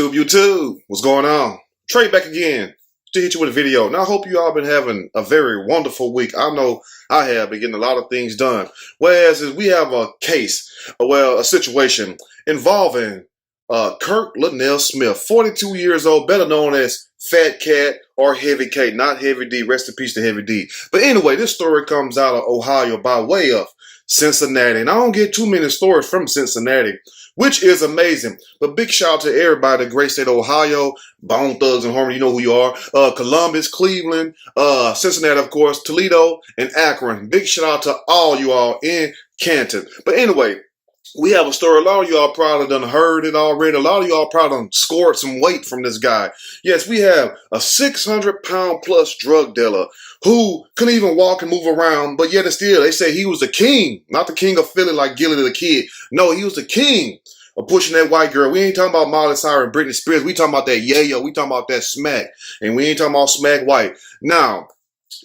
YouTube, what's going on? Trey back again to hit you with a video. Now I hope you all been having a very wonderful week. I know I have been getting a lot of things done. Whereas we have a case, a situation involving Kirk Linnell Smith, 42 years old, better known as Fat Cat or Heavy K, not Heavy D. Rest in peace to Heavy D. But anyway, this story comes out of Ohio by way of Cincinnati. And I don't get too many stories from Cincinnati, which is amazing. But big shout out to everybody, the great state of Ohio, Bone Thugs and Harmony, you know who you are. Columbus, Cleveland, Cincinnati, of course, Toledo, and Akron. Big shout out to all you all in Canton. But anyway, we have a story. A lot of y'all probably done heard it already. A lot of y'all probably done scored some weight from this guy. Yes, we have a 600-pound plus drug dealer who couldn't even walk and move around, but yet and still, they say he was the king, not the king of Philly like Gilly the Kid. No, he was the king of pushing that white girl. We ain't talking about Miley Cyrus and Britney Spears. We talking about that yayo. We talking about that smack. And we ain't talking about smack white. Now,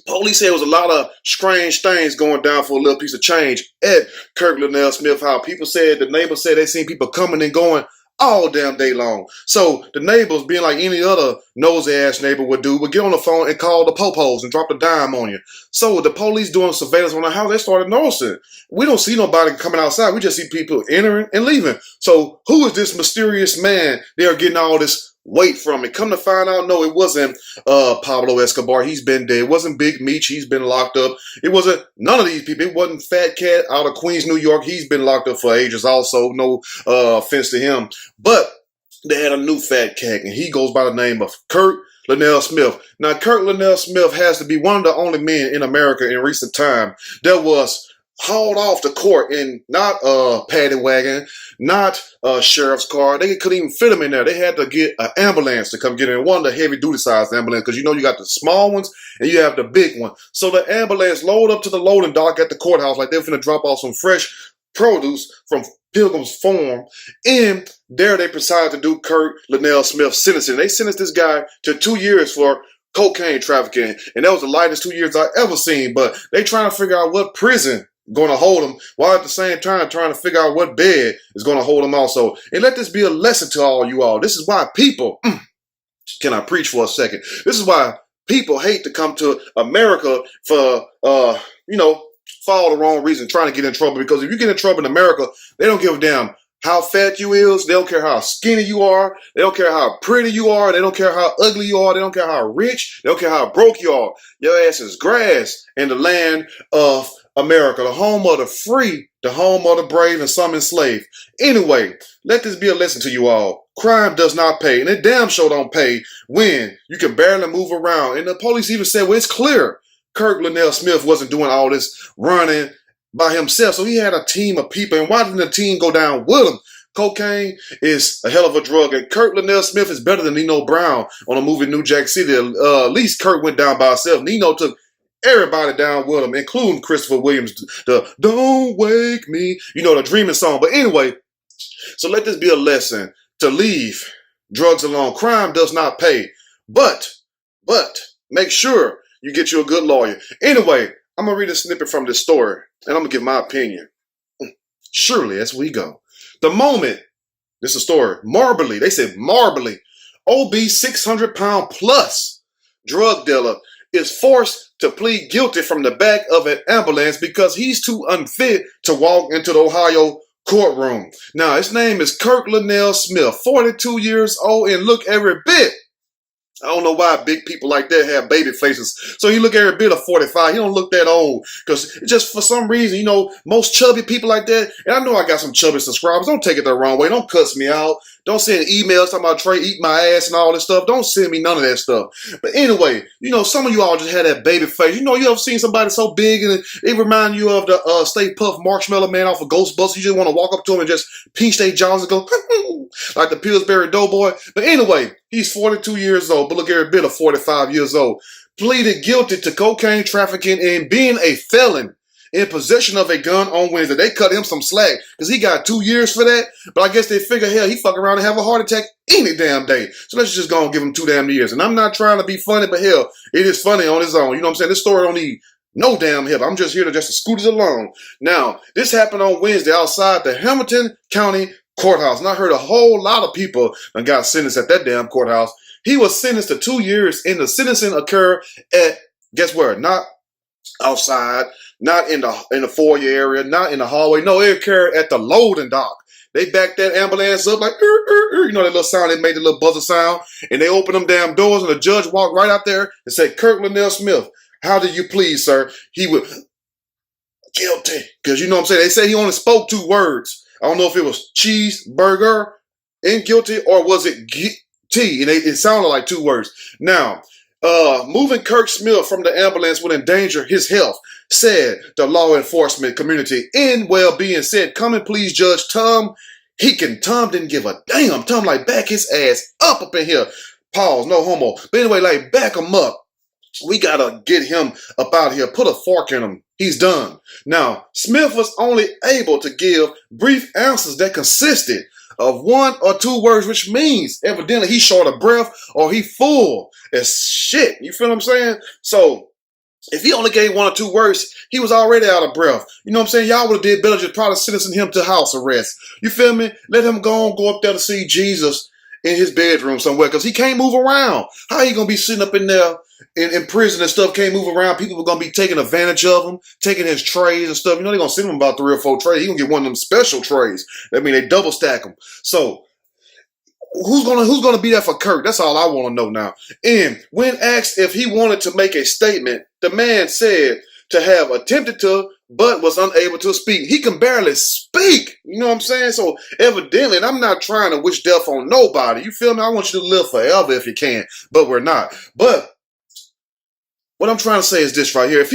police say it was a lot of strange things going down for a little piece of change at Kirk Linnell Smith house. People said, the neighbors said they seen people coming and going all damn day long. So the neighbors, being like any other nosy ass neighbor would do, would get on the phone and call the popos and drop the dime on you. So the police doing surveillance on the house, they started noticing. We don't see nobody coming outside. We just see people entering and leaving. So who is this mysterious man they are getting all this weight from? It come to find out, no, it wasn't Pablo Escobar. He's been dead. It wasn't Big Meech. He's been locked up. It wasn't none of these people. It wasn't Fat Cat out of Queens, New York. He's been locked up for ages also. No offense to him. But they had a new Fat Cat, and he goes by the name of Kirk Linnell Smith. Now, Kirk Linnell Smith has to be one of the only men in America in recent time that was hauled off to court in not a paddy wagon, not a sheriff's car. They couldn't even fit him in there. They had to get an ambulance to come get in. One of the heavy-duty size ambulance, because you know you got the small ones and you have the big one. So the ambulance loaded up to the loading dock at the courthouse like they're finna drop off some fresh produce from Pilgrim's Farm. And there they decided to do Kirk Linnell Smith sentencing. They sentenced this guy to 2 years for cocaine trafficking. And that was the lightest 2 years I ever seen. But they trying to figure out what prison going to hold him, while at the same time trying to figure out what bed is going to hold him also. And let this be a lesson to all you all. This is why people, can I preach for a second? This is why people hate to come to America for, for all the wrong reason, trying to get in trouble. Because if you get in trouble in America, they don't give a damn how fat you is. They don't care how skinny you are. They don't care how pretty you are. They don't care how ugly you are. They don't care how rich. They don't care how broke you are. Your ass is grass in the land of America, the home of the free, the home of the brave, and some enslaved. Anyway, let this be a lesson to you all. Crime does not pay, and it damn sure don't pay when you can barely move around. And the police even said, well, it's clear Kirk Linnell Smith wasn't doing all this running by himself, so he had a team of people. And why didn't the team go down with him? Cocaine is a hell of a drug, and Kirk Linnell Smith is better than Nino Brown on a movie New Jack City. At least Kirk went down by himself. Nino took everybody down with him, including Christopher Williams, the Don't Wake Me, the dreaming song. But anyway, so let this be a lesson to leave drugs alone. Crime does not pay, but make sure you get you a good lawyer. Anyway, I'm going to read a snippet from this story, and I'm going to give my opinion. Surely, as we go. The moment, this is a story, marbly, they said marbly, obese 600-pound plus drug dealer is forced to plead guilty from the back of an ambulance because he's too unfit to walk into the Ohio courtroom. Now, his name is Kirk Linnell Smith, 42 years old, and look every bit. I don't know why big people like that have baby faces. So he look every bit of 45. He don't look that old. Because just for some reason, most chubby people like that, and I know I got some chubby subscribers. Don't take it the wrong way. Don't cuss me out. Don't send emails talking about Trey eat my ass and all this stuff. Don't send me none of that stuff. But anyway, some of you all just had that baby face. You ever seen somebody so big and it remind you of the Stay Puft Marshmallow Man off of Ghostbusters. You just want to walk up to him and just pinch their jaws and go, like the Pillsbury Doughboy. But anyway, he's 42 years old, but look every bit of 45 years old. Pleaded guilty to cocaine trafficking and being a felon in possession of a gun on Wednesday. They cut him some slack because he got 2 years for that. But I guess they figure, hell, he fuck around and have a heart attack any damn day. So let's just go and give him 2 damn years. And I'm not trying to be funny, but hell, it is funny on its own. You know what I'm saying? This story don't need no damn help. I'm just here to scoot it along. Now, this happened on Wednesday outside the Hamilton County courthouse. And I heard a whole lot of people that got sentenced at that damn courthouse. He was sentenced to 2 years, and the sentencing occurred at, guess where? Not outside, not in the foyer area, not in the hallway. No, it occurred at the loading dock. They backed that ambulance up like, you know, that little sound, they made the little buzzer sound, and they opened them damn doors, and the judge walked right out there and said, Kirk Linnell Smith, how did you plead, sir? He would, guilty. Because you know what I'm saying? They say he only spoke 2 words. I don't know if it was cheeseburger and guilty, or was it T? And it sounded like 2 words. Now, moving Kirk Smith from the ambulance would endanger his health, said the law enforcement community. In well-being said, come and please Judge Tom. Tom didn't give a damn. Tom like, back his ass up in here. Pause, no homo. But anyway, like, back him up. We gotta get him up out of here. Put a fork in him. He's done. Now, Smith was only able to give brief answers that consisted of 1 or 2 words, which means evidently he's short of breath or he full as shit. You feel what I'm saying? So if he only gave 1 or 2 words, he was already out of breath. You know what I'm saying? Y'all would have did better just probably sentencing him to house arrest. You feel me? Let him go up there to see Jesus in his bedroom somewhere, because he can't move around. How you gonna be sitting up in there in prison and stuff, can't move around? People are gonna be taking advantage of him, taking his trays and stuff. You know, they're gonna send him about 3 or 4 trays. He gonna get one of them special trays. I mean, they double stack them. So who's gonna be there for Kirk? That's all I want to know now. And when asked if he wanted to make a statement, the man said to have attempted to, but was unable to speak. He can barely speak. You know what I'm saying? So evidently, and I'm not trying to wish death on nobody. You feel me? I want you to live forever if you can, but we're not. But what I'm trying to say is this right here. If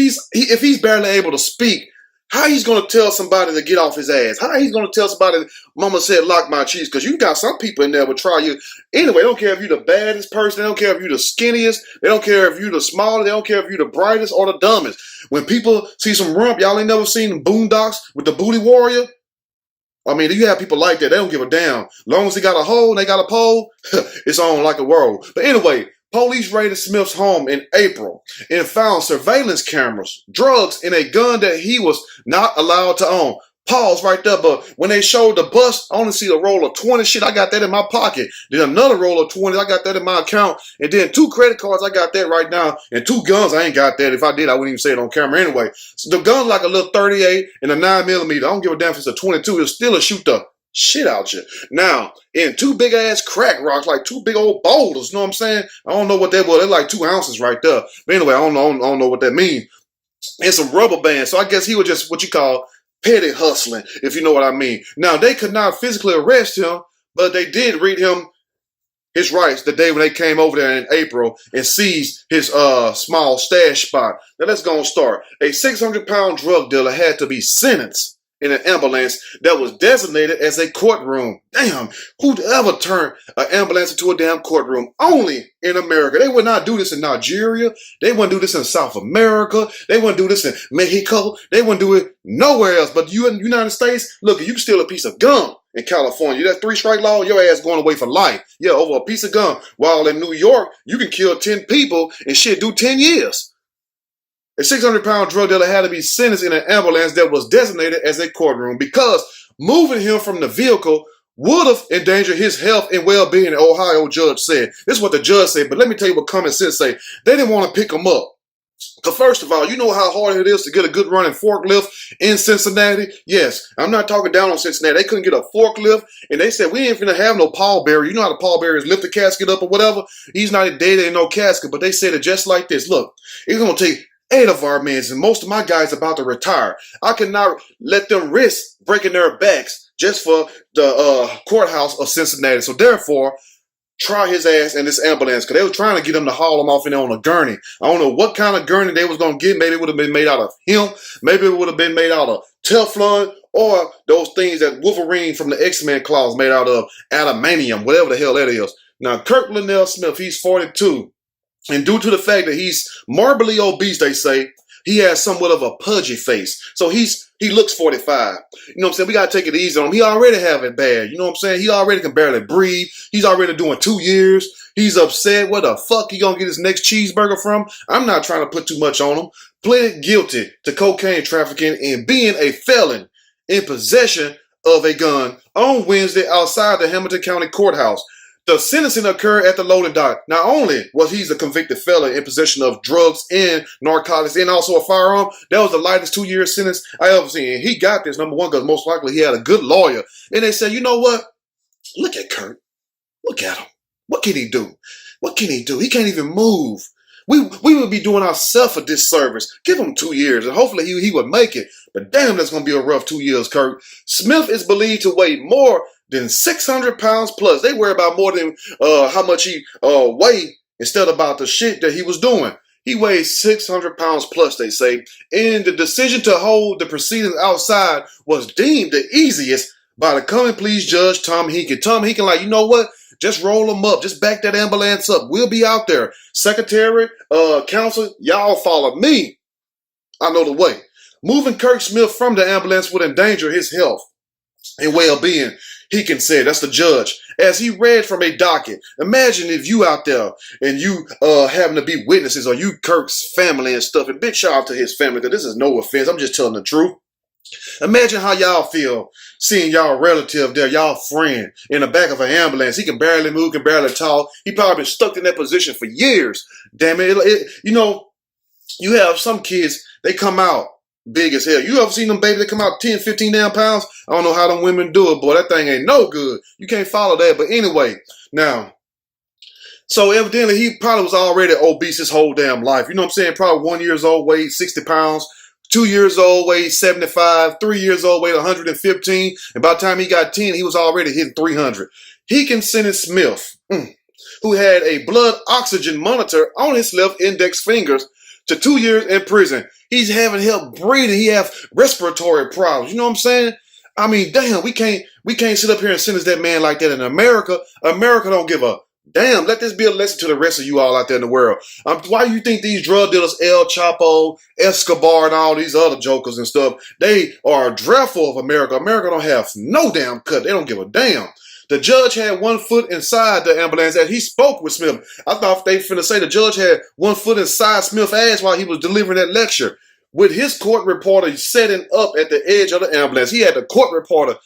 he's barely able to speak, how he's going to tell somebody to get off his ass? How he's going to tell somebody, mama said, lock my cheese? Because you got some people in there will try you. Anyway, they don't care if you're the baddest person. They don't care if you're the skinniest. They don't care if you're the smallest. They don't care if you're the brightest or the dumbest. When people see some rump, y'all ain't never seen Boondocks with the booty warrior? I mean, you have people like that. They don't give a damn. As long as they got a hole and they got a pole, it's on like a world. But anyway, police raided Smith's home in April and found surveillance cameras, drugs, and a gun that he was not allowed to own. Pause right there, but when they showed the bus, I only see the roll of 20. Shit, I got that in my pocket. Then another roll of 20, I got that in my account. And then 2 credit cards, I got that right now. And 2 guns, I ain't got that. If I did, I wouldn't even say it on camera anyway. So the gun's like a little 38 and a 9mm. I don't give a damn if it's a 22. It'll still shoot the shit out you. Now, in 2 big ass crack rocks, like 2 big old boulders, you know what I'm saying? I don't know what that was. They're like 2 ounces right there. But anyway, I don't know what that means. And some rubber bands. So I guess he was just what you call petty hustling, if you know what I mean. Now, they could not physically arrest him, but they did read him his rights the day when they came over there in April and seized his small stash spot. Now, let's go and start. A 600-pound drug dealer had to be sentenced in an ambulance that was designated as a courtroom. Damn, who'd ever turn an ambulance into a damn courtroom? Only in America. They would not do this in Nigeria. They wouldn't do this in South America. They wouldn't do this in Mexico. They wouldn't do it nowhere else. But you in the United States, look, you can steal a piece of gum in California. That 3-strike law, your ass going away for life. Yeah, over a piece of gum. While in New York, you can kill 10 people and shit, do 10 years. A 600-pound drug dealer had to be sentenced in an ambulance that was designated as a courtroom because moving him from the vehicle would have endangered his health and well-being, the Ohio judge said. This is what the judge said, but let me tell you what common sense say. They didn't want to pick him up. Because first of all, you know how hard it is to get a good running forklift in Cincinnati? Yes, I'm not talking down on Cincinnati. They couldn't get a forklift, and they said, we ain't finna have no pallbearer. You know how the pallbearers lift the casket up or whatever? He's not dead in no casket, but they said it just like this. Look, it's going to take 8 of our men, and most of my guys about to retire. I cannot let them risk breaking their backs just for the courthouse of Cincinnati. So therefore, try his ass in this ambulance, because they were trying to get him to haul him off in there on a gurney. I don't know what kind of gurney they was going to get. Maybe it would have been made out of hemp. Maybe it would have been made out of Teflon, or those things that Wolverine from the X-Men claws made out of adamantium, whatever the hell that is. Now, Kirk Linnell Smith, he's 42. And due to the fact that he's morbidly obese, they say, he has somewhat of a pudgy face. So he looks 45. You know what I'm saying? We got to take it easy on him. He already have it bad. You know what I'm saying? He already can barely breathe. He's already doing 2 years. He's upset. Where the fuck he going to get his next cheeseburger from? I'm not trying to put too much on him. Pleaded guilty to cocaine trafficking and being a felon in possession of a gun on Wednesday outside the Hamilton County Courthouse. The sentencing occurred at the loading dock. Not only was he a convicted felon in possession of drugs and narcotics and also a firearm, that was the lightest 2-year sentence I ever seen. And he got this, number one, because most likely he had a good lawyer. And they said, you know what? Look at Kurt. Look at him. What can he do? What can he do? He can't even move. We would be doing ourselves a disservice. Give him 2 years, and hopefully he would make it. But damn, that's going to be a rough 2 years, Kurt. Smith is believed to weigh more than 600 pounds plus. They worry about more than how much he weighed instead about the shit that he was doing. He weighs 600 pounds plus, they say. And the decision to hold the proceedings outside was deemed the easiest by the common pleas judge, Tom Hinkin. Tom Hinkin, like, you know what? Just roll them up. Just back that ambulance up. We'll be out there. Secretary, counsel, y'all follow me. I know the way. Moving Kirk Smith from the ambulance would endanger his health and well-being, Hinkin said. That's the judge. As he read from a docket, imagine if you out there and you having to be witnesses, or you Kirk's family and stuff. And big shout out to his family, because this is no offense. I'm just telling the truth. Imagine how y'all feel seeing y'all relative there, y'all friend, in the back of an ambulance. He can barely move, can barely talk. He probably been stuck in that position for years. Damn it. You know, you have some kids, they come out big as hell. You ever seen them babies that come out 10, 15 damn pounds? I don't know how them women do it, boy. That thing ain't no good. You can't follow that. But anyway, now, so evidently he probably was already obese his whole damn life. You know what I'm saying? Probably 1 year old, weighed 60 pounds. 2 years old, weighed 75. 3 years old, weighed 115. And by the time he got 10, he was already hitting 300. He can sentence Smith, who had a blood oxygen monitor on his left index fingers, to 2 years in prison. He's having help breathing. He have respiratory problems. You know what I'm saying? I mean, damn, we can't sit up here and sentence that man like that in America. America don't give a damn. Let this be a lesson to the rest of you all out there in the world. Why do you think these drug dealers, El Chapo, Escobar, and all these other jokers and stuff, they are dreadful of America? America don't have no damn cut. They don't give a damn. The judge had 1 foot inside the ambulance as he spoke with Smith. I thought they finna say the judge had 1 foot inside Smith's ass while he was delivering that lecture. With his court reporter setting up at the edge of the ambulance. He had the court reporter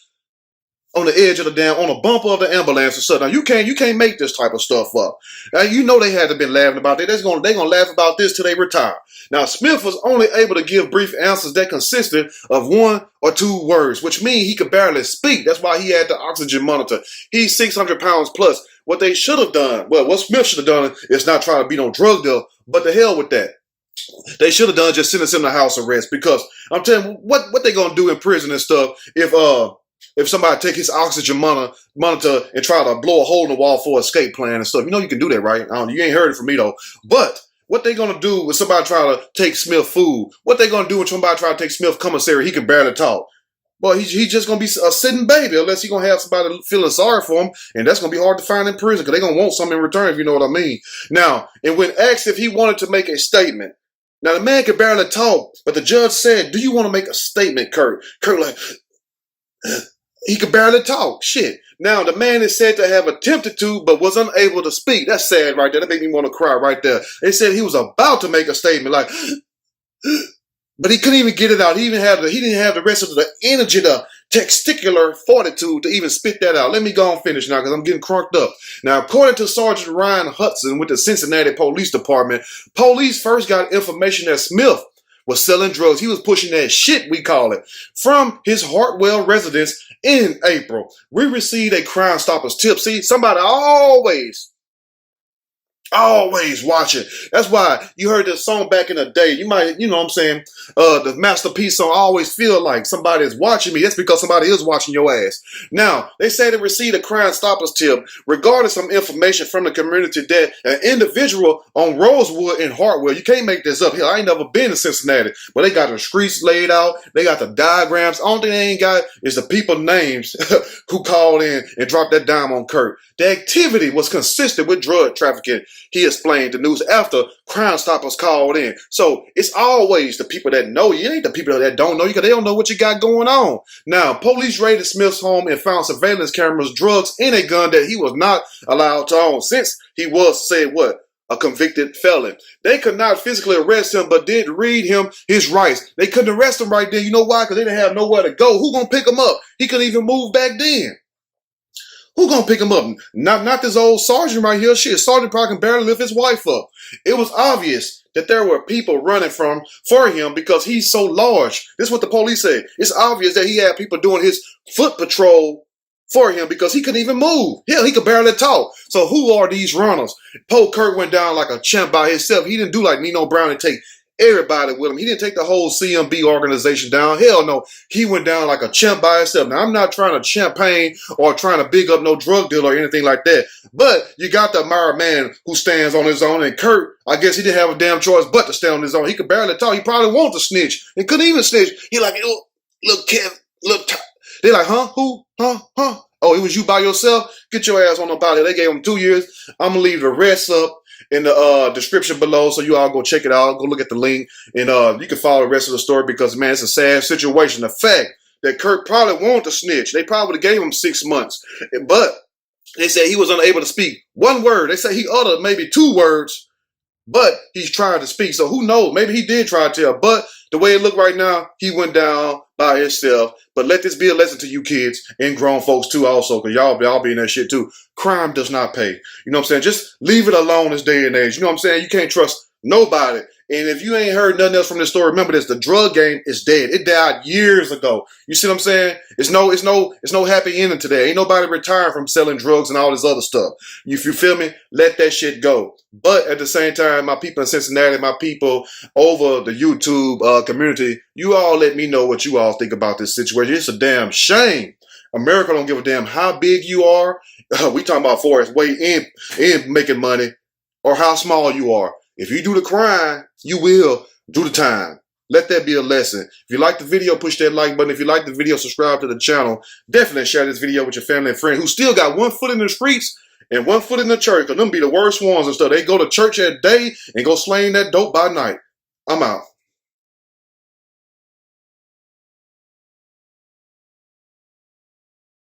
on the edge of the damn, on a bumper of the ambulance or something. Now, you can't make this type of stuff up. Now, you know they had to been laughing about that. They're gonna laugh about this till they retire. Now, Smith was only able to give brief answers that consisted of 1 or 2 words, which means he could barely speak. That's why he had the oxygen monitor. He's 600 pounds plus. What they should have done, well, what Smith should have done is not try to be no drug dealer, but the hell with that. They should have done just sentence him to house arrest, because I'm telling you, what they gonna do in prison and stuff if somebody take his oxygen monitor and try to blow a hole in the wall for escape plan and stuff. You know you can do that, right? You ain't heard it from me though. But what they gonna do when somebody try to take Smith food? What they gonna do when somebody try to take Smith commissary? He can barely talk. Well, he's just gonna be a sitting baby unless he gonna have somebody feeling sorry for him, and that's gonna be hard to find in prison because they gonna want something in return, if you know what I mean. Now, and when asked if he wanted to make a statement, now the man could barely talk, but the judge said, "Do you want to make a statement, Kurt?" Kurt like. He could barely talk. Shit. Now, the man is said to have attempted to, but was unable to speak. That's sad right there. That made me want to cry right there. They said he was about to make a statement like, but he couldn't even get it out. He didn't have the rest of the energy, the testicular fortitude to even spit that out. Let me go and finish now because I'm getting crunked up. Now, according to Sergeant Ryan Hudson with the Cincinnati Police Department, police first got information that Smith was selling drugs. He was pushing that shit, we call it, from his Hartwell residence in April. We received a Crime Stoppers tip. See, somebody always watching. That's why you heard this song back in the day. You might, you know what I'm saying, the Masterpiece song, I always feel like somebody is watching me. That's because somebody is watching your ass. Now, they say they received a Crime Stoppers tip regarding some information from the community that an individual on Rosewood in Hartwell, you can't make this up. Hell, I ain't never been to Cincinnati, but they got the streets laid out. They got the diagrams. Only thing they ain't got is the people names who called in and dropped that dime on Kurt. The activity was consistent with drug trafficking, he explained the news after Crime Stoppers called in. So it's always the people that know you. It ain't the people that don't know you because they don't know what you got going on. Now, police raided Smith's home and found surveillance cameras, drugs, and a gun that he was not allowed to own since he was, said what, a convicted felon. They could not physically arrest him, but did read him his rights. They couldn't arrest him right then. You know why? Because they didn't have nowhere to go. Who gonna pick him up? He couldn't even move back then. Who gonna pick him up? Not this old sergeant right here. Shit, sergeant probably can barely lift his wife up. It was obvious that there were people running for him because he's so large. This is what the police said. It's obvious that he had people doing his foot patrol for him because he couldn't even move. Hell, he could barely talk. So who are these runners? Poe Kirk went down like a champ by himself. He didn't do like Nino Brown and take everybody with him. He didn't take the whole CMB organization down. Hell no. He went down like a champ by himself. Now, I'm not trying to champagne or trying to big up no drug dealer or anything like that. But you got the admired man who stands on his own. And Kurt, I guess he didn't have a damn choice but to stand on his own. He could barely talk. He probably wanted to snitch and couldn't even snitch. He like, look, Kev, look. They like, huh? Who? Huh? Oh, it was you by yourself? Get your ass on up out here. They gave him 2 years. I'm going to leave the rest up in the description below, so you all go check it out. Go look at the link, and you can follow the rest of the story because, man, it's a sad situation. The fact that Kirk probably wanted to snitch, they probably gave him 6 months, but they said he was unable to speak one word. They said he uttered maybe 2 words, but he's trying to speak. So who knows? Maybe he did try to tell, but the way it looked right now, he went down by himself. But let this be a lesson to you kids and grown folks too also, because y'all be in that shit too. Crime does not pay. You know what I'm saying? Just leave it alone this day and age. You know what I'm saying? You can't trust nobody. And if you ain't heard nothing else from this story, remember this, the drug game is dead. It died years ago. You see what I'm saying? It's no happy ending today. Ain't nobody retiring from selling drugs and all this other stuff. If you feel me, let that shit go. But at the same time, my people in Cincinnati, my people over the YouTube community, you all let me know what you all think about this situation. It's a damn shame. America don't give a damn how big you are. We talking about for its way in making money, or how small you are. If you do the crime, you will do the time. Let that be a lesson. If you like the video, push that like button. If you like the video, subscribe to the channel. Definitely share this video with your family and friends who still got 1 foot in the streets and 1 foot in the church. Because them be the worst ones and stuff. They go to church at day and go slaying that dope by night. I'm out.